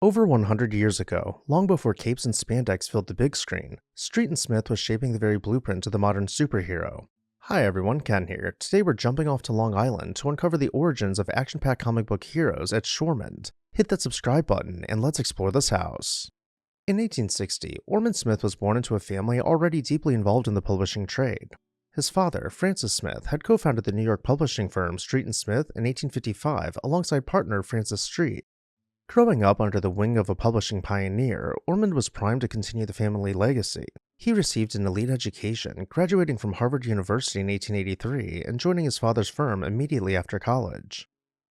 Over 100 years ago, long before capes and spandex filled the big screen, Street and Smith was shaping the very blueprint of the modern superhero. Hi everyone, Ken here. Today we're jumping off to Long Island to uncover the origins of action-packed comic book heroes at Shoremond. Hit that subscribe button and let's explore this house. In 1860, Ormond Smith was born into a family already deeply involved in the publishing trade. His father, Francis Smith, had co-founded the New York publishing firm Street and Smith in 1855 alongside partner Francis Street. Growing up under the wing of a publishing pioneer, Ormond was primed to continue the family legacy. He received an elite education, graduating from Harvard University in 1883 and joining his father's firm immediately after college.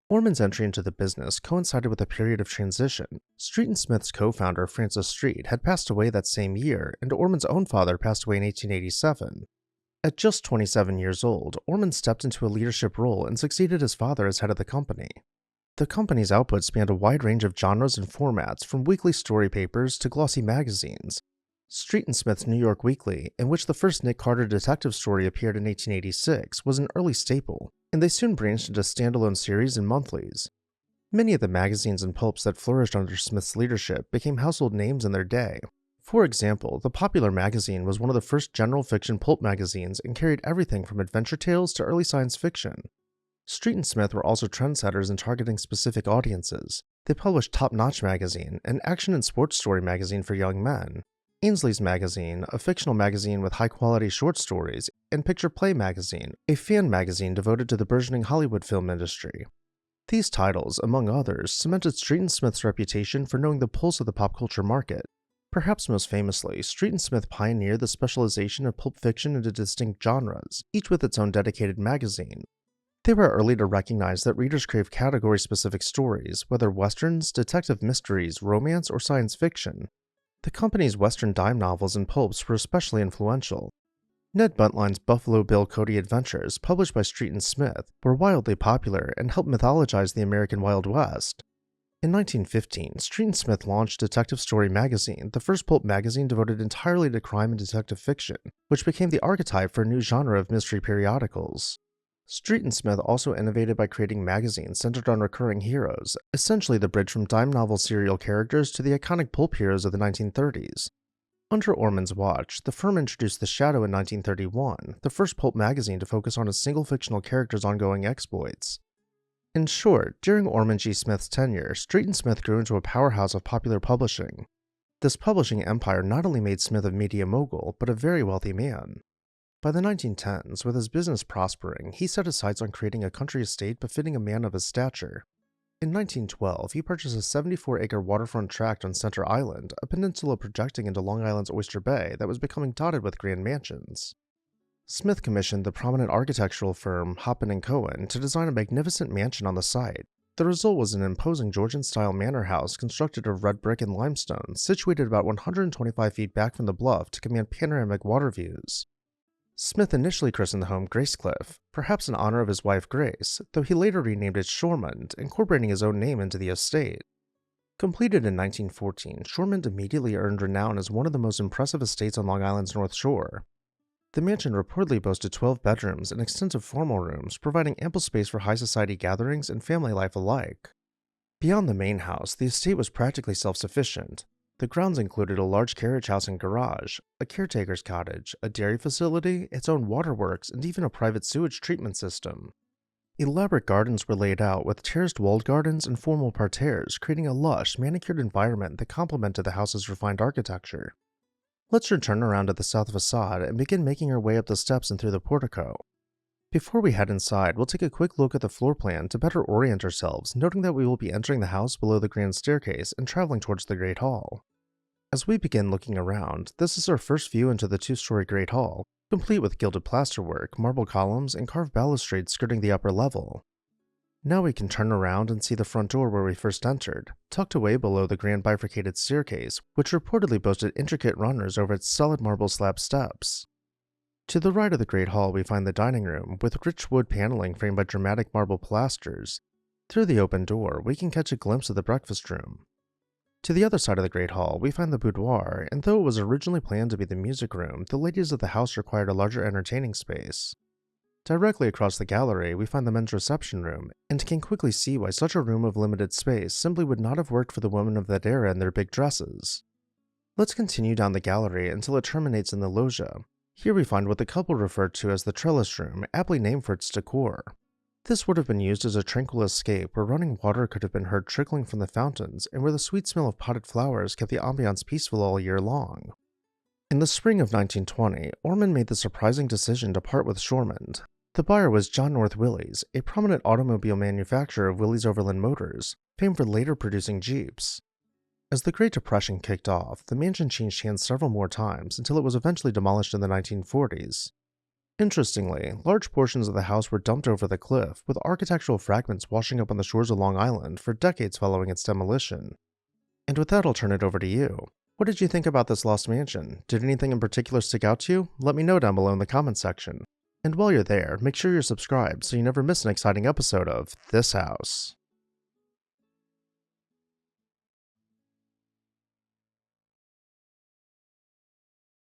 Ormond's entry into the business coincided with a period of transition. Street and Smith's co-founder, Francis Street, had passed away that same year, and Ormond's own father passed away in 1887. At just 27 years old, Ormond stepped into a leadership role and succeeded his father as head of the company. The company's output spanned a wide range of genres and formats, from weekly story papers to glossy magazines. Street and Smith's New York Weekly, in which the first Nick Carter detective story appeared in 1886, was an early staple, and they soon branched into standalone series and monthlies. Many of the magazines and pulps that flourished under Smith's leadership became household names in their day. For example, the Popular magazine was one of the first general fiction pulp magazines and carried everything from adventure tales to early science fiction. Street and Smith were also trendsetters in targeting specific audiences. They published Top Notch magazine, an action and sports story magazine for young men, Ainsley's magazine, a fictional magazine with high-quality short stories, and Picture Play magazine, a fan magazine devoted to the burgeoning Hollywood film industry. These titles, among others, cemented Street and Smith's reputation for knowing the pulse of the pop culture market. Perhaps most famously, Street and Smith pioneered the specialization of pulp fiction into distinct genres, each with its own dedicated magazine. They were early to recognize that readers crave category-specific stories, whether westerns, detective mysteries, romance, or science fiction. The company's Western dime novels and pulps were especially influential. Ned Buntline's Buffalo Bill Cody Adventures, published by Street and Smith, were wildly popular and helped mythologize the American Wild West. In 1915, Street and Smith launched Detective Story magazine, the first pulp magazine devoted entirely to crime and detective fiction, which became the archetype for a new genre of mystery periodicals. Street and Smith also innovated by creating magazines centered on recurring heroes, essentially the bridge from dime novel serial characters to the iconic pulp heroes of the 1930s. Under Ormond's watch, the firm introduced The Shadow in 1931, the first pulp magazine to focus on a single fictional character's ongoing exploits. In short, during Ormond G Smith's tenure, Street and Smith grew into a powerhouse of popular publishing. This publishing empire not only made Smith a media mogul, but a very wealthy man. By the 1910s, with his business prospering, he set his sights on creating a country estate befitting a man of his stature. In 1912, he purchased a 74-acre waterfront tract on Center Island, a peninsula projecting into Long Island's Oyster Bay that was becoming dotted with grand mansions. Smith commissioned the prominent architectural firm Hoppen & Cohen to design a magnificent mansion on the site. The result was an imposing Georgian-style manor house constructed of red brick and limestone, situated about 125 feet back from the bluff to command panoramic water views. Smith initially christened the home Gracecliff, perhaps in honor of his wife Grace, though he later renamed it Shoremond, incorporating his own name into the estate. Completed in 1914, Shoremond immediately earned renown as one of the most impressive estates on Long Island's North Shore. The mansion reportedly boasted 12 bedrooms and extensive formal rooms, providing ample space for high society gatherings and family life alike. Beyond the main house, the estate was practically self-sufficient. The grounds included a large carriage house and garage, a caretaker's cottage, a dairy facility, its own waterworks, and even a private sewage treatment system. Elaborate gardens were laid out with terraced walled gardens and formal parterres, creating a lush, manicured environment that complemented the house's refined architecture. Let's return around to the south facade and begin making our way up the steps and through the portico. Before we head inside, we'll take a quick look at the floor plan to better orient ourselves, noting that we will be entering the house below the grand staircase and traveling towards the Great Hall. As we begin looking around, this is our first view into the two-story Great Hall, complete with gilded plasterwork, marble columns, and carved balustrades skirting the upper level. Now we can turn around and see the front door where we first entered, tucked away below the grand bifurcated staircase, which reportedly boasted intricate runners over its solid marble slab steps. To the right of the Great Hall we find the dining room, with rich wood paneling framed by dramatic marble pilasters. Through the open door, we can catch a glimpse of the breakfast room. To the other side of the Great Hall, we find the boudoir, and though it was originally planned to be the music room, the ladies of the house required a larger entertaining space. Directly across the gallery, we find the men's reception room, and can quickly see why such a room of limited space simply would not have worked for the women of that era in their big dresses. Let's continue down the gallery until it terminates in the loggia. Here we find what the couple referred to as the trellis room, aptly named for its decor. This would have been used as a tranquil escape where running water could have been heard trickling from the fountains and where the sweet smell of potted flowers kept the ambiance peaceful all year long. In the spring of 1920, Ormond made the surprising decision to part with Shoremond. The buyer was John North Willys, a prominent automobile manufacturer of Willys Overland Motors, famed for later producing Jeeps. As the Great Depression kicked off, the mansion changed hands several more times until it was eventually demolished in the 1940s. Interestingly, large portions of the house were dumped over the cliff, with architectural fragments washing up on the shores of Long Island for decades following its demolition. And with that, I'll turn it over to you. What did you think about this lost mansion? Did anything in particular stick out to you? Let me know down below in the comments section. And while you're there, make sure you're subscribed so you never miss an exciting episode of This House.